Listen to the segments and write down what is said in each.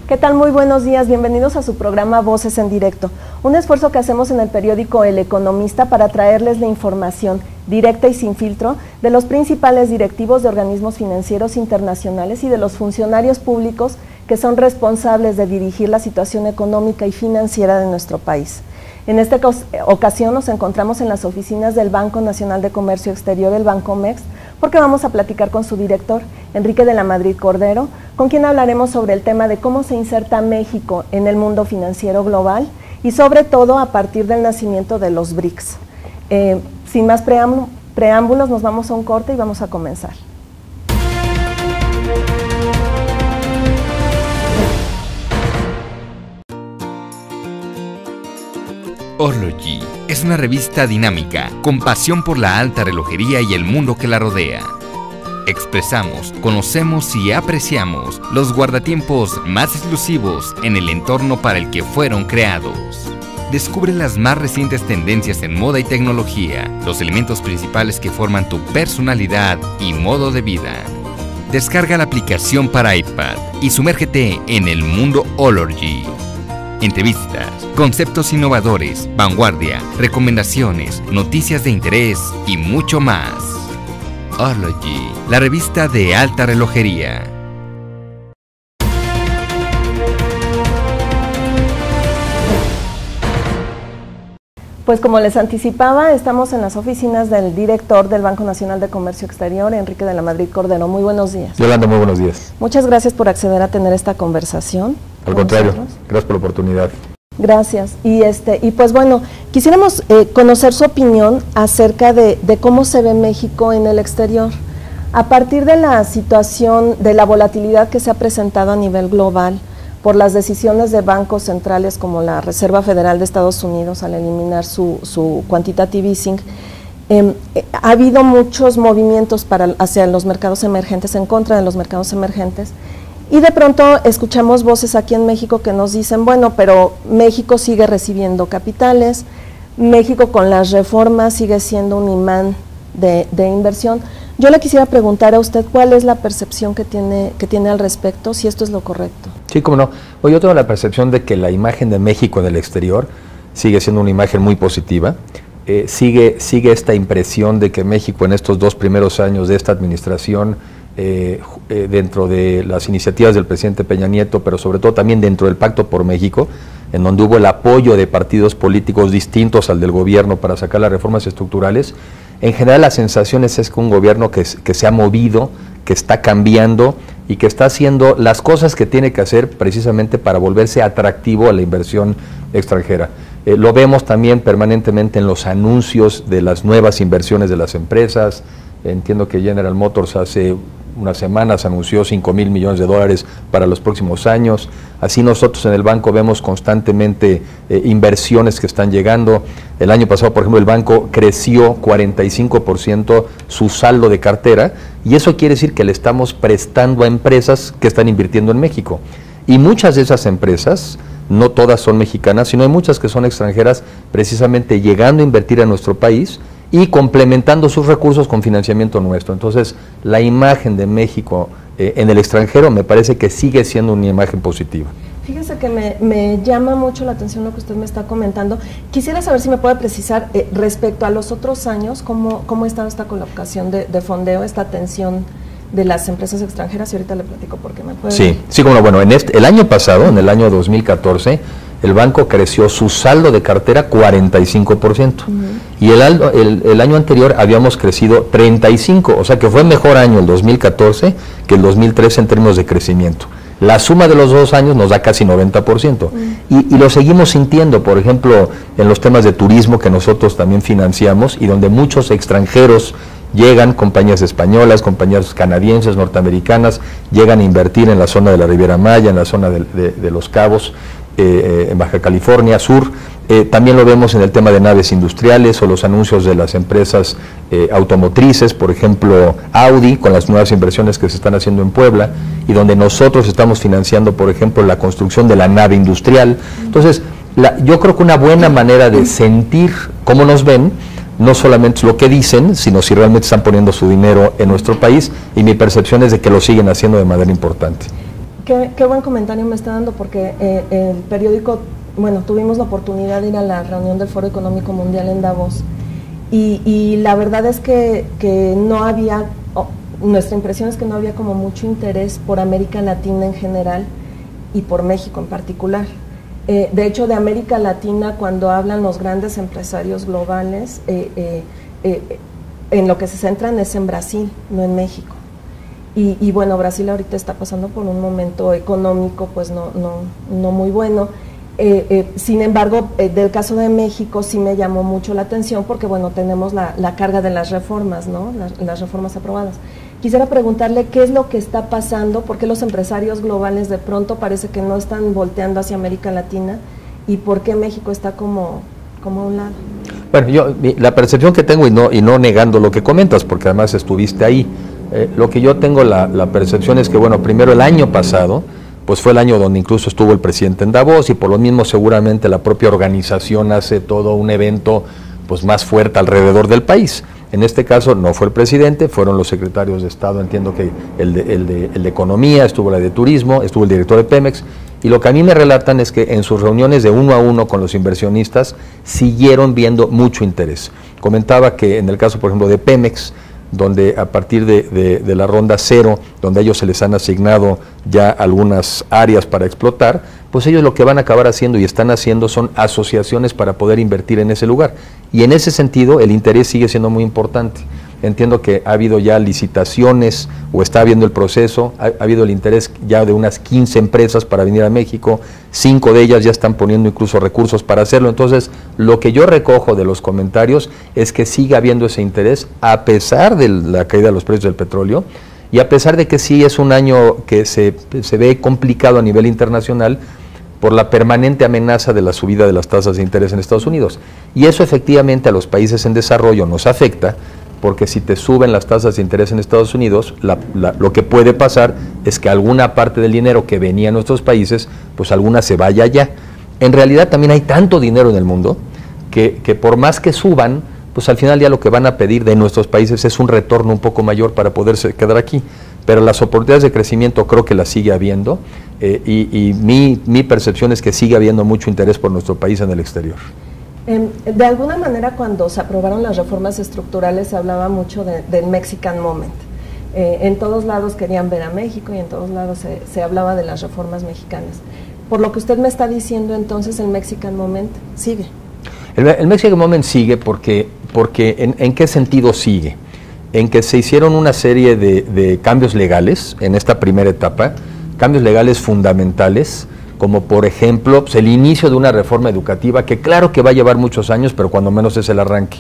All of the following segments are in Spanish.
¿Qué tal? Muy buenos días, bienvenidos a su programa Voces en Directo, un esfuerzo que hacemos en el periódico El Economista para traerles la información directa y sin filtro de los principales directivos de organismos financieros internacionales y de los funcionarios públicos que son responsables de dirigir la situación económica y financiera de nuestro país. En esta ocasión nos encontramos en las oficinas del Banco Nacional de Comercio Exterior, el Bancomext, porque vamos a platicar con su director, Enrique de la Madrid Cordero, con quien hablaremos sobre el tema de cómo se inserta México en el mundo financiero global y sobre todo a partir del nacimiento de los BRICS. Sin más preámbulos, nos vamos a un corte y vamos a comenzar. Horlogy es una revista dinámica, con pasión por la alta relojería y el mundo que la rodea. Expresamos, conocemos y apreciamos los guardatiempos más exclusivos en el entorno para el que fueron creados. Descubre las más recientes tendencias en moda y tecnología, los elementos principales que forman tu personalidad y modo de vida. Descarga la aplicación para iPad y sumérgete en el mundo Horlogy. Entrevistas, conceptos innovadores, vanguardia, recomendaciones, noticias de interés y mucho más. Horlogy, la revista de alta relojería. Pues como les anticipaba, estamos en las oficinas del director del Banco Nacional de Comercio Exterior, Enrique de la Madrid Cordero. Muy buenos días. Yolanda, muy buenos días. Muchas gracias por acceder a tener esta conversación. Al contrario, gracias por la oportunidad. Gracias. Y pues bueno, quisiéramos conocer su opinión acerca de cómo se ve México en el exterior. A partir de la situación de la volatilidad que se ha presentado a nivel global por las decisiones de bancos centrales como la Reserva Federal de Estados Unidos al eliminar su quantitative easing, ha habido muchos movimientos hacia los mercados emergentes, en contra de los mercados emergentes. Y de pronto escuchamos voces aquí en México que nos dicen, bueno, pero México sigue recibiendo capitales, México con las reformas sigue siendo un imán de inversión. Yo le quisiera preguntar a usted cuál es la percepción que tiene al respecto, si esto es lo correcto. Sí, cómo no. Pues yo tengo la percepción de que la imagen de México en el exterior sigue siendo una imagen muy positiva. Sigue esta impresión de que México en estos 2 primeros años de esta administración, dentro de las iniciativas del presidente Peña Nieto, pero sobre todo también dentro del Pacto por México, en donde hubo el apoyo de partidos políticos distintos al del gobierno para sacar las reformas estructurales, en general la sensación es que un gobierno que se ha movido, que está cambiando y que está haciendo las cosas que tiene que hacer precisamente para volverse atractivo a la inversión extranjera. Lo vemos también permanentemente en los anuncios de las nuevas inversiones de las empresas. Entiendo que General Motors hace unas semanas anunció $5,000 millones para los próximos años. Así nosotros en el banco vemos constantemente inversiones que están llegando. El año pasado, por ejemplo, el banco creció 45% su saldo de cartera, y eso quiere decir que le estamos prestando a empresas que están invirtiendo en México. Y muchas de esas empresas, no todas son mexicanas, sino hay muchas que son extranjeras, precisamente llegando a invertir en nuestro país y complementando sus recursos con financiamiento nuestro. Entonces, la imagen de México en el extranjero me parece que sigue siendo una imagen positiva. Fíjese que me llama mucho la atención lo que usted me está comentando. Quisiera saber si me puede precisar respecto a los otros años, cómo ha estado esta colocación de fondeo, esta atención de las empresas extranjeras, y ahorita le platico por qué me puede... Sí, bueno, el año pasado, en el año 2014, el banco creció su saldo de cartera 45%, y el año anterior habíamos crecido 35%, o sea que fue mejor año el 2014 que el 2013 en términos de crecimiento. La suma de los 2 años nos da casi 90%, y lo seguimos sintiendo, por ejemplo, en los temas de turismo que nosotros también financiamos y donde muchos extranjeros llegan, compañías españolas, compañías canadienses, norteamericanas, llegan a invertir en la zona de la Riviera Maya, en la zona de Los Cabos, en Baja California Sur. También lo vemos en el tema de naves industriales o los anuncios de las empresas automotrices, por ejemplo Audi, con las nuevas inversiones que se están haciendo en Puebla, y donde nosotros estamos financiando, por ejemplo, la construcción de la nave industrial. Entonces, yo creo que una buena manera de sentir cómo nos ven no solamente es lo que dicen, sino si realmente están poniendo su dinero en nuestro país, y mi percepción es de que lo siguen haciendo de manera importante. Qué buen comentario me está dando, porque el periódico, bueno, tuvimos la oportunidad de ir a la reunión del Foro Económico Mundial en Davos, y la verdad es que no había, nuestra impresión es que no había como mucho interés por América Latina en general y por México en particular. De hecho, de América Latina, cuando hablan los grandes empresarios globales, en lo que se centran es en Brasil, no en México. Y bueno, Brasil ahorita está pasando por un momento económico pues no muy bueno. Sin embargo, del caso de México sí me llamó mucho la atención, porque bueno, tenemos la carga de las reformas, ¿no? Las reformas aprobadas. Quisiera preguntarle qué es lo que está pasando, por qué los empresarios globales de pronto parece que no están volteando hacia América Latina, y por qué México está como a un lado. Bueno, la percepción que tengo, y no negando lo que comentas, porque además estuviste ahí, lo que yo tengo la percepción es que, bueno, primero el año pasado, pues fue el año donde incluso estuvo el presidente en Davos, y por lo mismo seguramente la propia organización hace todo un evento pues más fuerte alrededor del país. En este caso no fue el presidente, fueron los secretarios de Estado, entiendo que el de Economía, estuvo la de Turismo, estuvo el director de Pemex, y lo que a mí me relatan es que en sus reuniones de uno a uno con los inversionistas siguieron viendo mucho interés. Comentaba que en el caso, por ejemplo, de Pemex, donde a partir de la ronda 0, donde a ellos se les han asignado ya algunas áreas para explotar, pues ellos lo que van a acabar haciendo y están haciendo son asociaciones para poder invertir en ese lugar. Y en ese sentido el interés sigue siendo muy importante. Entiendo que ha habido ya licitaciones, o está habiendo el proceso, ha habido el interés ya de unas 15 empresas para venir a México, 5 de ellas ya están poniendo incluso recursos para hacerlo. Entonces, lo que yo recojo de los comentarios es que sigue habiendo ese interés, a pesar de la caída de los precios del petróleo, y a pesar de que sí es un año que se ve complicado a nivel internacional, por la permanente amenaza de la subida de las tasas de interés en Estados Unidos. Y eso efectivamente a los países en desarrollo nos afecta, porque si te suben las tasas de interés en Estados Unidos, lo que puede pasar es que alguna parte del dinero que venía a nuestros países, pues alguna se vaya allá. En realidad también hay tanto dinero en el mundo que por más que suban, pues al final ya lo que van a pedir de nuestros países es un retorno un poco mayor para poderse quedar aquí. Pero las oportunidades de crecimiento creo que las sigue habiendo, y mi percepción es que sigue habiendo mucho interés por nuestro país en el exterior. De alguna manera, cuando se aprobaron las reformas estructurales se hablaba mucho del Mexican Moment. En todos lados querían ver a México, y en todos lados se hablaba de las reformas mexicanas. Por lo que usted me está diciendo, entonces el Mexican Moment sigue. El Mexican Moment sigue porque ¿en qué sentido sigue? En que se hicieron una serie de cambios legales en esta primera etapa, cambios legales fundamentales, como por ejemplo pues el inicio de una reforma educativa que claro que va a llevar muchos años, pero cuando menos es el arranque.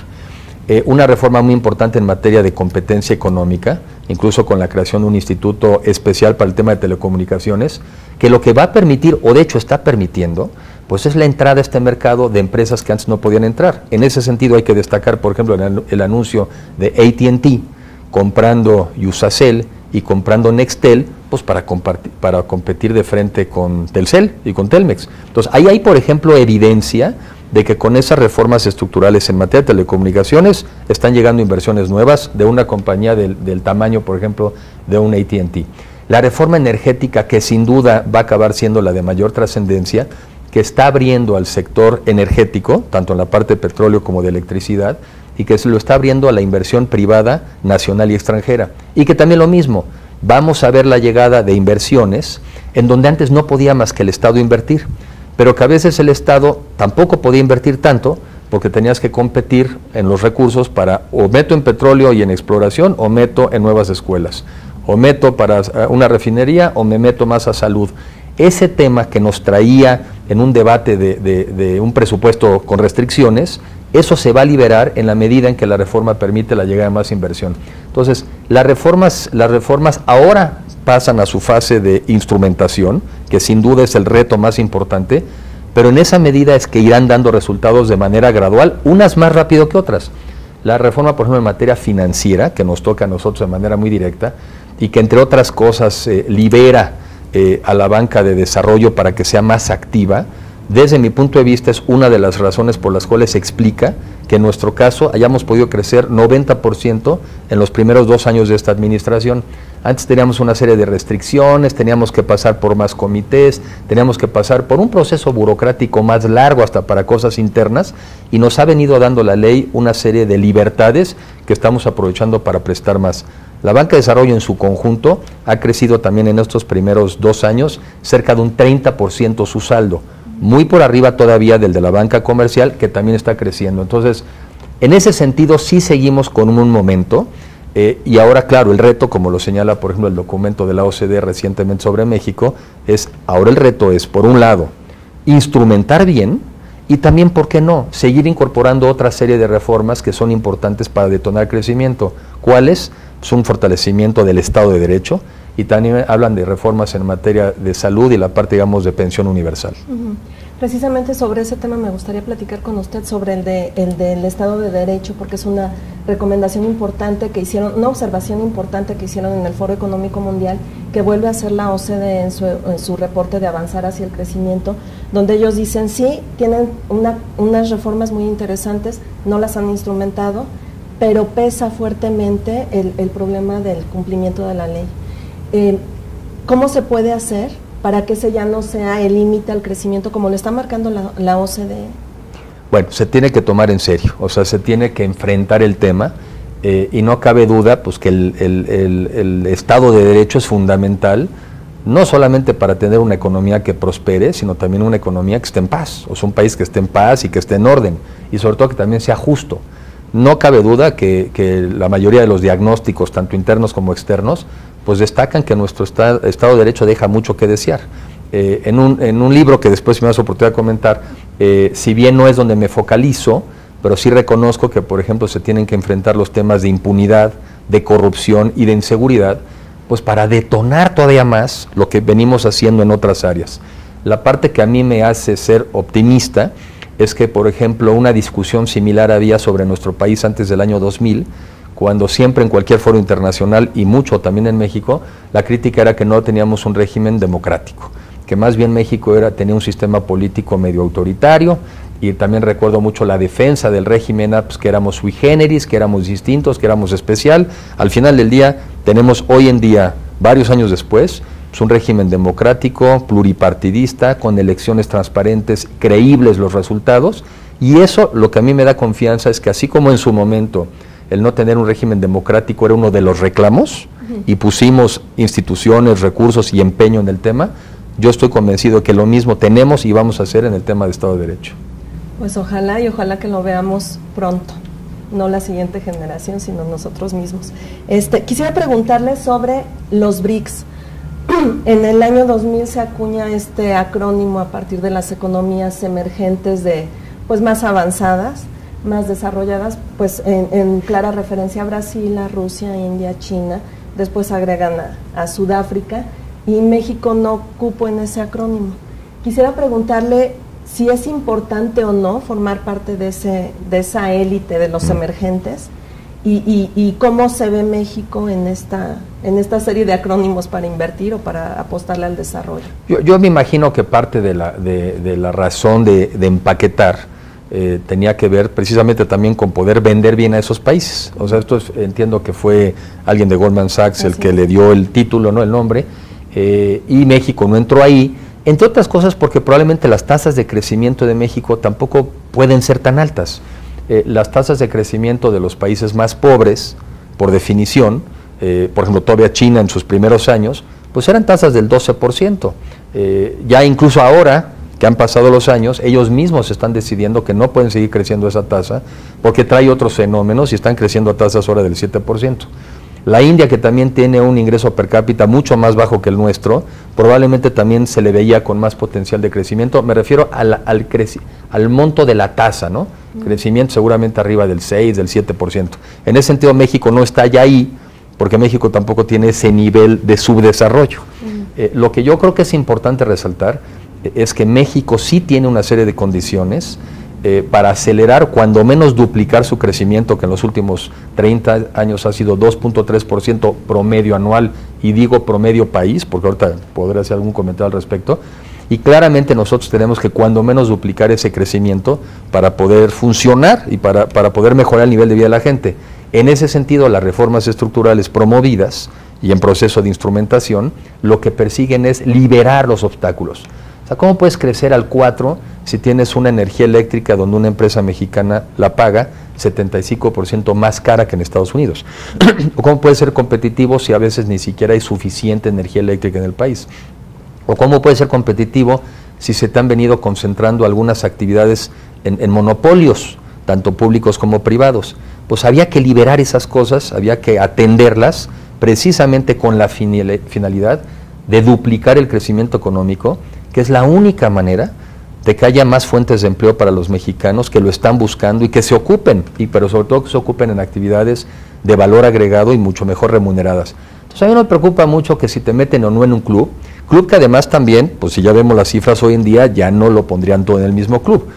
Una reforma muy importante en materia de competencia económica, incluso con la creación de un instituto especial para el tema de telecomunicaciones, que lo que va a permitir, o de hecho está permitiendo, pues es la entrada a este mercado de empresas que antes no podían entrar. En ese sentido hay que destacar, por ejemplo, el anuncio de AT&T comprando Iusacell y comprando Nextel, pues para competir de frente con Telcel y con Telmex. Entonces, ahí hay, por ejemplo, evidencia de que con esas reformas estructurales en materia de telecomunicaciones están llegando inversiones nuevas de una compañía del tamaño, por ejemplo, de un AT&T. La reforma energética, que sin duda va a acabar siendo la de mayor trascendencia, que está abriendo al sector energético, tanto en la parte de petróleo como de electricidad, y que se lo está abriendo a la inversión privada, nacional y extranjera. Y que también lo mismo, vamos a ver la llegada de inversiones en donde antes no podía más que el Estado invertir, pero que a veces el Estado tampoco podía invertir tanto, porque tenías que competir en los recursos para, o meto en petróleo y en exploración, o meto en nuevas escuelas, o meto para una refinería, o me meto más a salud. Ese tema que nos traía en un debate de un presupuesto con restricciones, eso se va a liberar en la medida en que la reforma permite la llegada de más inversión. Entonces, las reformas ahora pasan a su fase de instrumentación, que sin duda es el reto más importante, pero en esa medida es que irán dando resultados de manera gradual, unas más rápido que otras. La reforma, por ejemplo, en materia financiera, que nos toca a nosotros de manera muy directa, y que entre otras cosas libera a la banca de desarrollo para que sea más activa, desde mi punto de vista es una de las razones por las cuales se explica que en nuestro caso hayamos podido crecer 90% en los primeros 2 años de esta administración. Antes teníamos una serie de restricciones, teníamos que pasar por más comités, teníamos que pasar por un proceso burocrático más largo hasta para cosas internas, y nos ha venido dando la ley una serie de libertades que estamos aprovechando para prestar más. La banca de desarrollo en su conjunto ha crecido también en estos primeros 2 años cerca de un 30% su saldo, muy por arriba todavía del de la banca comercial, que también está creciendo. Entonces, en ese sentido sí seguimos con un momento, y ahora, claro, el reto, como lo señala, por ejemplo, el documento de la OCDE recientemente sobre México, ahora el reto es, por un lado, instrumentar bien, y también, ¿por qué no?, seguir incorporando otra serie de reformas que son importantes para detonar crecimiento. ¿Cuáles? Pues un fortalecimiento del Estado de Derecho, y también hablan de reformas en materia de salud y la parte, digamos, de pensión universal. Precisamente sobre ese tema me gustaría platicar con usted sobre el del Estado de Derecho, porque es una recomendación importante que hicieron, una observación importante que hicieron en el Foro Económico Mundial, que vuelve a hacer la OCDE en su reporte de avanzar hacia el crecimiento, donde ellos dicen, sí, tienen unas reformas muy interesantes, no las han instrumentado, pero pesa fuertemente el problema del cumplimiento de la ley. ¿Cómo se puede hacer para que ese ya no sea el límite al crecimiento como lo está marcando la OCDE? Bueno, se tiene que tomar en serio, o sea, se tiene que enfrentar el tema, y no cabe duda pues que el Estado de Derecho es fundamental, no solamente para tener una economía que prospere, sino también una economía que esté en paz, o sea, un país que esté en paz y que esté en orden, y sobre todo que también sea justo. No cabe duda que la mayoría de los diagnósticos, tanto internos como externos, pues destacan que nuestro Estado de Derecho deja mucho que desear. En un libro que después, si me das oportunidad de comentar, si bien no es donde me focalizo, pero sí reconozco que, por ejemplo, se tienen que enfrentar los temas de impunidad, de corrupción y de inseguridad, pues para detonar todavía más lo que venimos haciendo en otras áreas. La parte que a mí me hace ser optimista es que, por ejemplo, una discusión similar había sobre nuestro país antes del año 2000, cuando siempre en cualquier foro internacional, y mucho también en México, la crítica era que no teníamos un régimen democrático, que más bien México tenía un sistema político medio autoritario, y también recuerdo mucho la defensa del régimen, pues, que éramos sui generis, que éramos distintos, que éramos especial. Al final del día, tenemos hoy en día, varios años después, pues, un régimen democrático, pluripartidista, con elecciones transparentes, creíbles los resultados, y eso lo que a mí me da confianza es que así como en su momento el no tener un régimen democrático era uno de los reclamos, y pusimos instituciones, recursos y empeño en el tema, yo estoy convencido que lo mismo tenemos y vamos a hacer en el tema de Estado de Derecho. Pues ojalá, y ojalá que lo veamos pronto, no la siguiente generación, sino nosotros mismos. Quisiera preguntarle sobre los BRICS. En el año 2000 se acuña este acrónimo a partir de las economías emergentes pues más avanzadas, más desarrolladas, pues en clara referencia a Brasil, a Rusia, India, China. Después agregan a Sudáfrica, y México no cupo en ese acrónimo. Quisiera preguntarle si es importante o no formar parte de esa élite de los emergentes, y cómo se ve México en esta serie de acrónimos para invertir o para apostarle al desarrollo. Yo me imagino que parte de la razón de empaquetar tenía que ver precisamente también con poder vender bien a esos países. O sea, entiendo que fue alguien de Goldman Sachs el que le dio el título, no el nombre, y México no entró ahí, entre otras cosas porque probablemente las tasas de crecimiento de México tampoco pueden ser tan altas. Las tasas de crecimiento de los países más pobres, por definición, por ejemplo, todavía China en sus primeros años, pues eran tasas del 12%. Ya incluso ahora que han pasado los años, ellos mismos están decidiendo que no pueden seguir creciendo esa tasa porque trae otros fenómenos y están creciendo a tasas ahora del 7%. La India, que también tiene un ingreso per cápita mucho más bajo que el nuestro, probablemente también se le veía con más potencial de crecimiento. Me refiero al monto de la tasa, ¿no? Crecimiento seguramente arriba del 6, del 7%. En ese sentido, México no está ya ahí, porque México tampoco tiene ese nivel de subdesarrollo. Lo que yo creo que es importante resaltar es que México sí tiene una serie de condiciones para acelerar, cuando menos duplicar su crecimiento, que en los últimos 30 años ha sido 2.3% promedio anual, y digo promedio país, porque ahorita podré hacer algún comentario al respecto, Y claramente nosotros tenemos que cuando menos duplicar ese crecimiento para poder funcionar y para poder mejorar el nivel de vida de la gente. En ese sentido, las reformas estructurales promovidas y en proceso de instrumentación, lo que persiguen es liberar los obstáculos. O sea, ¿cómo puedes crecer al 4 si tienes una energía eléctrica donde una empresa mexicana la paga 75% más cara que en Estados Unidos? ¿O cómo puedes ser competitivo si a veces ni siquiera hay suficiente energía eléctrica en el país? ¿O cómo puede ser competitivo si se te han venido concentrando algunas actividades en monopolios, tanto públicos como privados? Pues había que liberar esas cosas, había que atenderlas precisamente con la finalidad de duplicar el crecimiento económico, que es la única manera de que haya más fuentes de empleo para los mexicanos que lo están buscando y que se ocupen, pero sobre todo que se ocupen en actividades de valor agregado y mucho mejor remuneradas. Entonces a mí me preocupa mucho que si te meten o no en un club que además también, pues si ya vemos las cifras hoy en día, ya no lo pondrían todo en el mismo club.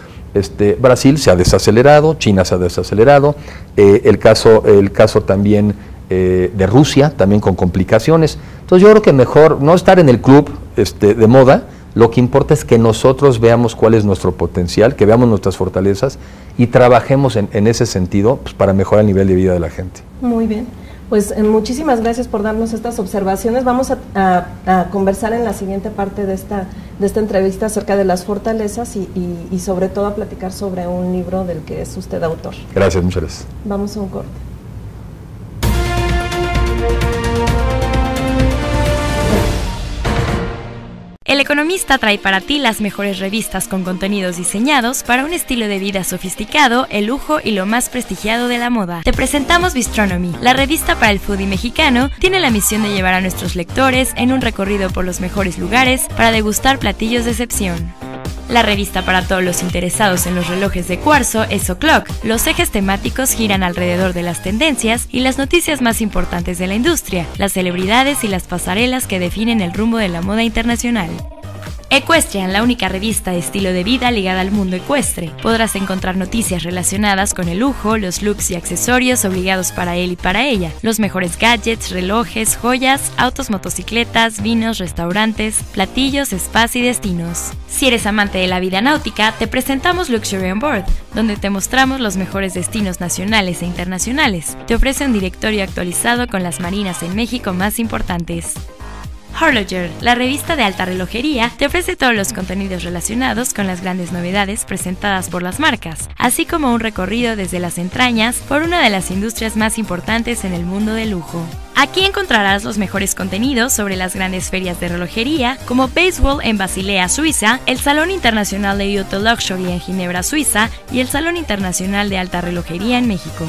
Brasil se ha desacelerado, China se ha desacelerado, el caso también de Rusia, también con complicaciones. Entonces yo creo que mejor no estar en el club de moda, lo que importa es que nosotros veamos cuál es nuestro potencial, que veamos nuestras fortalezas y trabajemos en ese sentido, pues, para mejorar el nivel de vida de la gente. Muy bien. Pues muchísimas gracias por darnos estas observaciones. Vamos a conversar en la siguiente parte de esta entrevista acerca de las fortalezas y sobre todo a platicar sobre un libro del que es usted autor. Gracias, muchas gracias. Vamos a un corte. El Economista trae para ti las mejores revistas con contenidos diseñados para un estilo de vida sofisticado, el lujo y lo más prestigiado de la moda. Te presentamos Bistronomy, la revista para el foodie mexicano. Tiene la misión de llevar a nuestros lectores en un recorrido por los mejores lugares para degustar platillos de excepción. La revista para todos los interesados en los relojes de cuarzo es O'Clock. Los ejes temáticos giran alrededor de las tendencias y las noticias más importantes de la industria, las celebridades y las pasarelas que definen el rumbo de la moda internacional. Equestrian, la única revista de estilo de vida ligada al mundo ecuestre. Podrás encontrar noticias relacionadas con el lujo, los looks y accesorios obligados para él y para ella, los mejores gadgets, relojes, joyas, autos, motocicletas, vinos, restaurantes, platillos, spas y destinos. Si eres amante de la vida náutica, te presentamos Luxury on Board, donde te mostramos los mejores destinos nacionales e internacionales. Te ofrece un directorio actualizado con las marinas en México más importantes. Horloger, la revista de alta relojería, te ofrece todos los contenidos relacionados con las grandes novedades presentadas por las marcas, así como un recorrido desde las entrañas por una de las industrias más importantes en el mundo del lujo. Aquí encontrarás los mejores contenidos sobre las grandes ferias de relojería, como Basewall en Basilea, Suiza, el Salón Internacional de Auto Luxury en Ginebra, Suiza, y el Salón Internacional de Alta Relojería en México.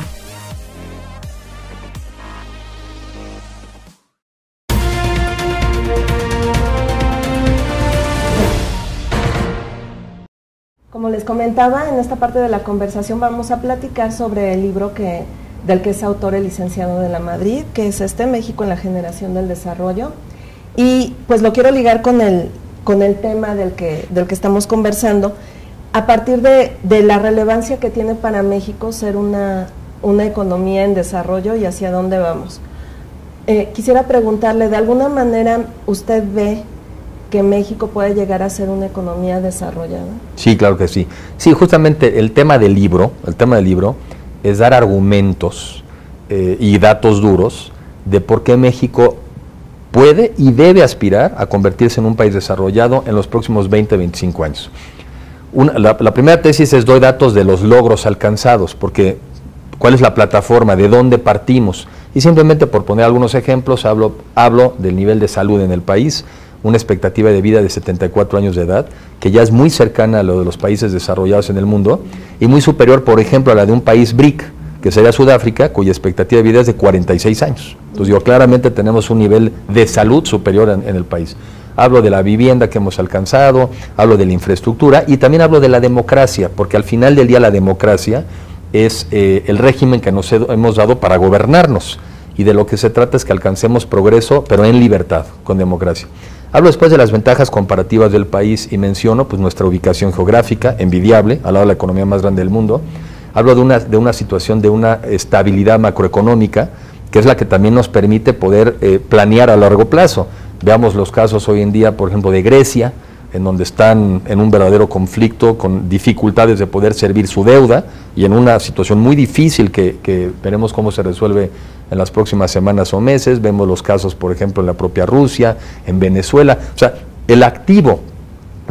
Como les comentaba, en esta parte de la conversación vamos a platicar sobre el libro del que es autor el licenciado de la Madrid, que es México en la generación del desarrollo. Y pues lo quiero ligar con el tema del que estamos conversando, a partir de la relevancia que tiene para México ser una economía en desarrollo y hacia dónde vamos. Quisiera preguntarle, ¿de alguna manera usted ve que México puede llegar a ser una economía desarrollada? Sí, claro que sí. Sí, justamente el tema del libro es dar argumentos y datos duros de por qué México puede y debe aspirar a convertirse en un país desarrollado en los próximos 20, 25 años. La primera tesis es doy datos de los logros alcanzados, porque ¿cuál es la plataforma? ¿De dónde partimos? Y simplemente por poner algunos ejemplos, hablo del nivel de salud en el país, una expectativa de vida de 74 años de edad, que ya es muy cercana a lo de los países desarrollados en el mundo, y muy superior, por ejemplo, a la de un país BRIC, que sería Sudáfrica, cuya expectativa de vida es de 46 años. Entonces, claramente tenemos un nivel de salud superior en el país. Hablo de la vivienda que hemos alcanzado, hablo de la infraestructura, y también hablo de la democracia, porque al final del día la democracia es el régimen que nos hemos dado para gobernarnos, y de lo que se trata es que alcancemos progreso, pero en libertad, con democracia. Hablo después de las ventajas comparativas del país y menciono pues nuestra ubicación geográfica, envidiable, al lado de la economía más grande del mundo. Hablo de una situación de una estabilidad macroeconómica, que es la que también nos permite poder planear a largo plazo. Veamos los casos hoy en día, por ejemplo, de Grecia, en donde están en un verdadero conflicto, con dificultades de poder servir su deuda y en una situación muy difícil que veremos cómo se resuelve en las próximas semanas o meses. Vemos los casos, por ejemplo, en la propia Rusia, en Venezuela. O sea, el activo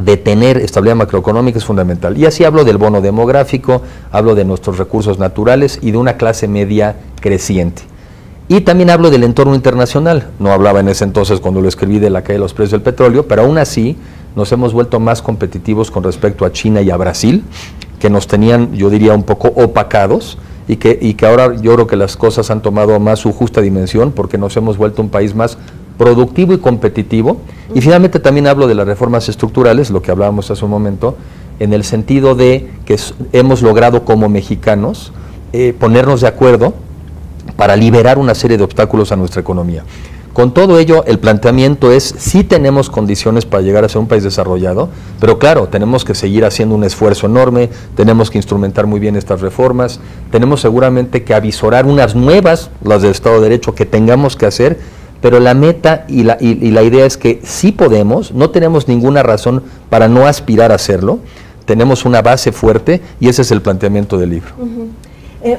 de tener estabilidad macroeconómica es fundamental. Y así hablo del bono demográfico, hablo de nuestros recursos naturales y de una clase media creciente. Y también hablo del entorno internacional. No hablaba en ese entonces cuando lo escribí de la caída de los precios del petróleo, pero aún así nos hemos vuelto más competitivos con respecto a China y a Brasil, que nos tenían, yo diría, un poco opacados, y que ahora yo creo que las cosas han tomado más su justa dimensión porque nos hemos vuelto un país más productivo y competitivo. Y finalmente también hablo de las reformas estructurales, lo que hablábamos hace un momento, en el sentido de que hemos logrado como mexicanos ponernos de acuerdo para liberar una serie de obstáculos a nuestra economía. Con todo ello, el planteamiento es, sí tenemos condiciones para llegar a ser un país desarrollado, pero claro, tenemos que seguir haciendo un esfuerzo enorme, tenemos que instrumentar muy bien estas reformas, tenemos seguramente que avisorar unas nuevas, las del Estado de Derecho, que tengamos que hacer, pero la meta y la idea es que sí podemos, no tenemos ninguna razón para no aspirar a hacerlo, tenemos una base fuerte y ese es el planteamiento del libro.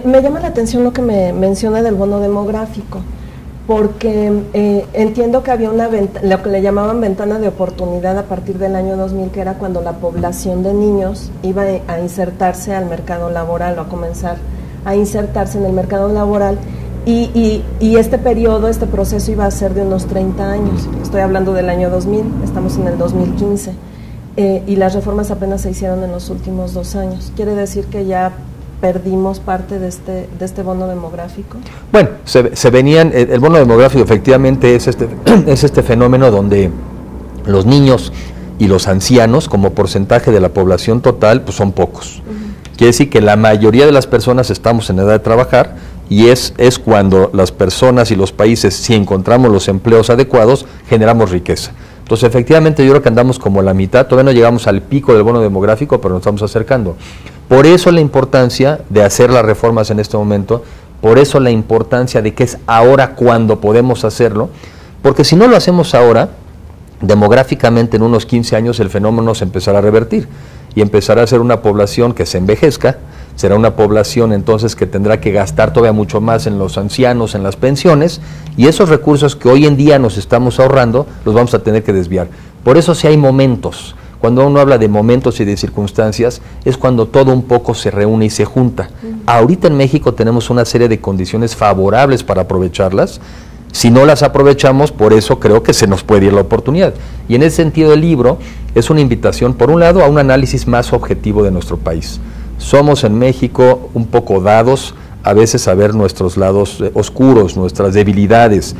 Me llama la atención lo que me menciona del bono demográfico, porque entiendo que había lo que le llamaban ventana de oportunidad a partir del año 2000, que era cuando la población de niños iba a insertarse al mercado laboral o a comenzar a insertarse en el mercado laboral, y este periodo, este proceso iba a ser de unos 30 años. Estoy hablando del año 2000, estamos en el 2015, y las reformas apenas se hicieron en los últimos 2 años. Quiere decir que ya perdimos parte de este bono demográfico. Bueno, se venían, el bono demográfico efectivamente es este fenómeno donde los niños y los ancianos como porcentaje de la población total pues son pocos. Quiere decir que la mayoría de las personas estamos en edad de trabajar y es cuando las personas y los países, si encontramos los empleos adecuados, generamos riqueza. Entonces, efectivamente, yo creo que andamos como la mitad, todavía no llegamos al pico del bono demográfico, pero nos estamos acercando. Por eso la importancia de hacer las reformas en este momento, por eso la importancia de que es ahora cuando podemos hacerlo, porque si no lo hacemos ahora, demográficamente en unos 15 años el fenómeno se empezará a revertir y empezará a ser una población que se envejezca, será una población entonces que tendrá que gastar todavía mucho más en los ancianos, en las pensiones, y esos recursos que hoy en día nos estamos ahorrando los vamos a tener que desviar. Por eso si hay momentos, cuando uno habla de momentos y de circunstancias, es cuando todo un poco se reúne y se junta. Ahorita en México tenemos una serie de condiciones favorables para aprovecharlas. Si no las aprovechamos, por eso creo que se nos puede ir la oportunidad. Y en ese sentido el libro es una invitación, por un lado, a un análisis más objetivo de nuestro país. Somos en México un poco dados a veces a ver nuestros lados oscuros, nuestras debilidades,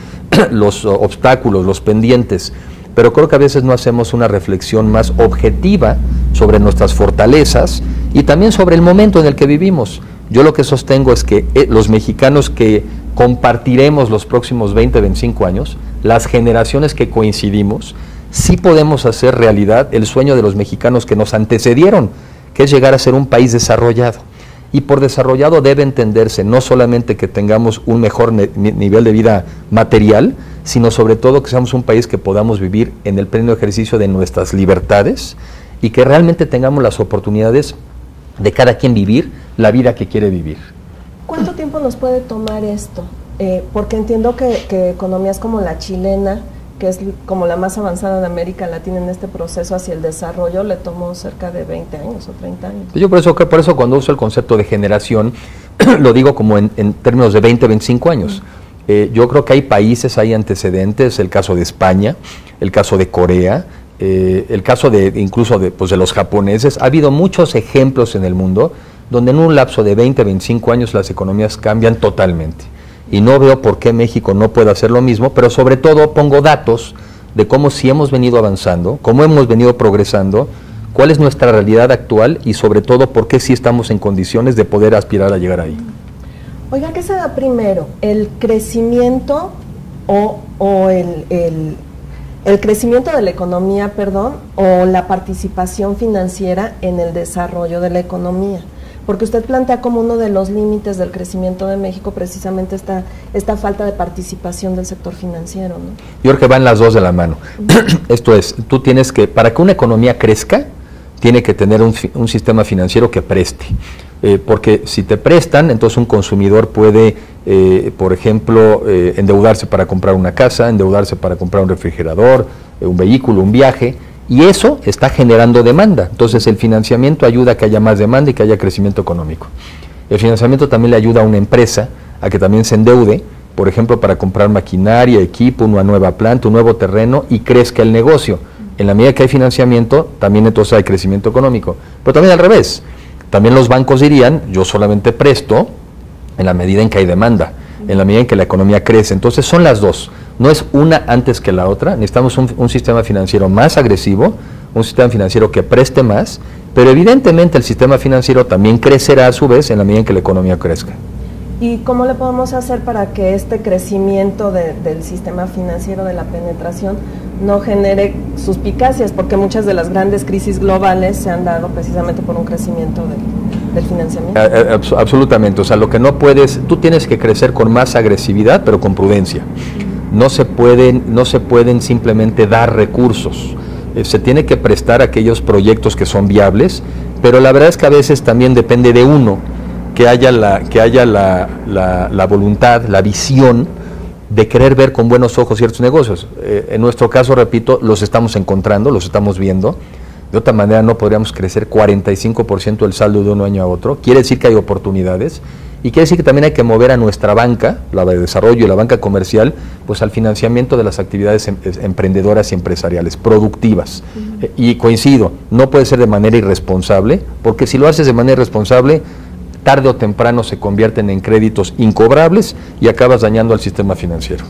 los obstáculos, los pendientes, pero creo que a veces no hacemos una reflexión más objetiva sobre nuestras fortalezas y también sobre el momento en el que vivimos. Yo lo que sostengo es que los mexicanos que compartiremos los próximos 20, 25 años, las generaciones que coincidimos, sí podemos hacer realidad el sueño de los mexicanos que nos antecedieron, que es llegar a ser un país desarrollado. Y por desarrollado debe entenderse no solamente que tengamos un mejor nivel de vida material, sino sobre todo que seamos un país que podamos vivir en el pleno ejercicio de nuestras libertades y que realmente tengamos las oportunidades de cada quien vivir la vida que quiere vivir. ¿Cuánto tiempo nos puede tomar esto? Porque entiendo que economías como la chilena, que es como la más avanzada de América Latina en este proceso hacia el desarrollo, le tomó cerca de 20 años o 30 años. Yo por eso cuando uso el concepto de generación, lo digo como en términos de 20, 25 años. Yo creo que hay países, hay antecedentes, el caso de España, el caso de Corea, el caso incluso de los japoneses. Ha habido muchos ejemplos en el mundo donde en un lapso de 20, 25 años las economías cambian totalmente. Y no veo por qué México no puede hacer lo mismo, pero sobre todo pongo datos de cómo sí hemos venido avanzando, cómo hemos venido progresando, cuál es nuestra realidad actual y sobre todo por qué sí estamos en condiciones de poder aspirar a llegar ahí. Oiga, ¿qué se da primero? ¿El crecimiento o el crecimiento de la economía, o la participación financiera en el desarrollo de la economía? porque usted plantea como uno de los límites del crecimiento de México precisamente esta falta de participación del sector financiero, ¿no? Yo creo que van las dos de la mano. Esto es, tú tienes que, para que una economía crezca, tiene que tener un sistema financiero que preste. Porque si te prestan, entonces un consumidor puede, por ejemplo, endeudarse para comprar una casa, endeudarse para comprar un refrigerador, un vehículo, un viaje, y eso está generando demanda. Entonces el financiamiento ayuda a que haya más demanda y que haya crecimiento económico. El financiamiento también le ayuda a una empresa a que también se endeude, por ejemplo, para comprar maquinaria, equipo, una nueva planta, un nuevo terreno, y crezca el negocio. En la medida que hay financiamiento, también entonces hay crecimiento económico. Pero también al revés. También los bancos dirían, yo solamente presto en la medida en que hay demanda, en la medida en que la economía crece. Entonces son las dos. No es una antes que la otra. Necesitamos un sistema financiero más agresivo, un sistema financiero que preste más, pero evidentemente el sistema financiero también crecerá a su vez en la medida en que la economía crezca. ¿Y cómo le podemos hacer para que este crecimiento del sistema financiero, de la penetración, no genere suspicacias? Porque muchas de las grandes crisis globales se han dado precisamente por un crecimiento del financiamiento. Absolutamente. O sea, lo que no puedes, tú tienes que crecer con más agresividad, pero con prudencia. No se pueden simplemente dar recursos. Se tiene que prestar a aquellos proyectos que son viables, pero la verdad es que a veces también depende de uno que haya la voluntad, la visión de querer ver con buenos ojos ciertos negocios. En nuestro caso, repito, los estamos encontrando, los estamos viendo. De otra manera no podríamos crecer 45% el saldo de un año a otro. Quiere decir que hay oportunidades y quiere decir que también hay que mover a nuestra banca, la de desarrollo y la banca comercial, pues al financiamiento de las actividades emprendedoras y empresariales, productivas. Y coincido, no puede ser de manera irresponsable, porque si lo haces de manera irresponsable, tarde o temprano se convierten en créditos incobrables y acabas dañando al sistema financiero.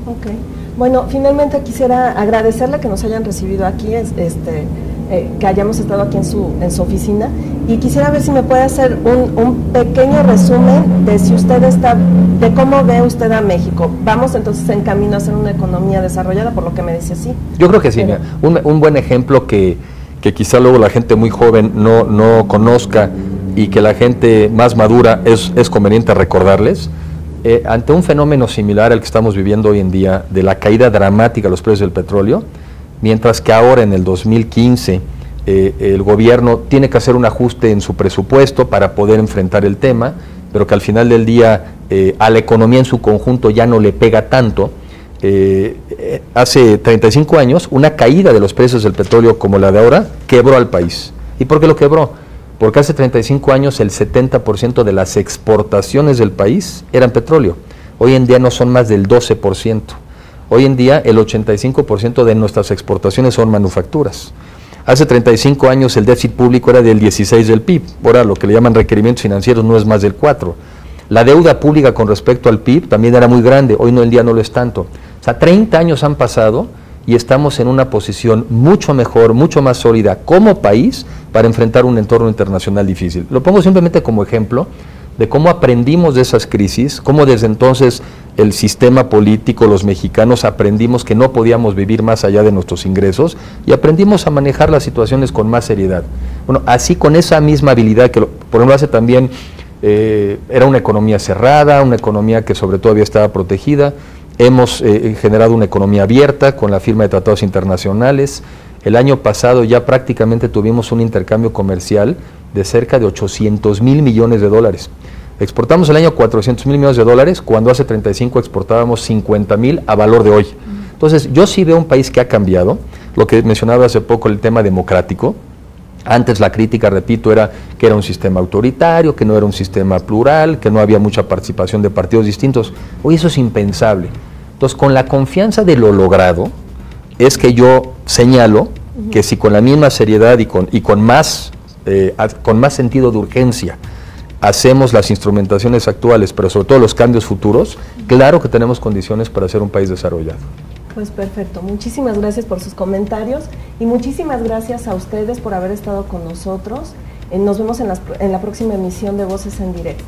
Ok. Bueno, finalmente quisiera agradecerle que nos hayan recibido aquí, que hayamos estado aquí en su oficina, y quisiera ver si me puede hacer un pequeño resumen de de cómo ve usted a México. Vamos entonces en camino a ser una economía desarrollada, por lo que me dice, sí. Yo creo que sí. Un buen ejemplo que quizá luego la gente muy joven no conozca y que la gente más madura es conveniente recordarles, ante un fenómeno similar al que estamos viviendo hoy en día, de la caída dramática de los precios del petróleo, mientras que ahora en el 2015 el gobierno tiene que hacer un ajuste en su presupuesto para poder enfrentar el tema, pero que al final del día a la economía en su conjunto ya no le pega tanto. Hace 35 años una caída de los precios del petróleo como la de ahora quebró al país. ¿Y por qué lo quebró? Porque hace 35 años el 70% de las exportaciones del país eran petróleo. Hoy en día no son más del 12%. Hoy en día el 85% de nuestras exportaciones son manufacturas. Hace 35 años el déficit público era del 16% del PIB. Ahora lo que le llaman requerimientos financieros no es más del 4%. La deuda pública con respecto al PIB también era muy grande. Hoy en día no lo es tanto. O sea, 30 años han pasado y estamos en una posición mucho mejor, mucho más sólida como país para enfrentar un entorno internacional difícil. Lo pongo simplemente como ejemplo de cómo aprendimos de esas crisis, cómo desde entonces el sistema político, los mexicanos aprendimos que no podíamos vivir más allá de nuestros ingresos y aprendimos a manejar las situaciones con más seriedad. Bueno, así con esa misma habilidad que, por ejemplo, hace también, era una economía cerrada, una economía que sobre todo había estado protegida. Hemos generado una economía abierta con la firma de tratados internacionales. El año pasado ya prácticamente tuvimos un intercambio comercial de cerca de 800,000 millones de dólares. Exportamos el año 400,000 millones de dólares, cuando hace 35 exportábamos 50,000 a valor de hoy. Entonces, yo sí veo un país que ha cambiado. Lo que mencionaba hace poco, el tema democrático. Antes la crítica, repito, era que era un sistema autoritario, que no era un sistema plural, que no había mucha participación de partidos distintos. Hoy eso es impensable. Entonces, con la confianza de lo logrado, es que yo señalo que si con la misma seriedad y con más sentido de urgencia hacemos las instrumentaciones actuales, pero sobre todo los cambios futuros, claro que tenemos condiciones para ser un país desarrollado. Pues perfecto, muchísimas gracias por sus comentarios y muchísimas gracias a ustedes por haber estado con nosotros. Nos vemos en la próxima emisión de Voces en Directo.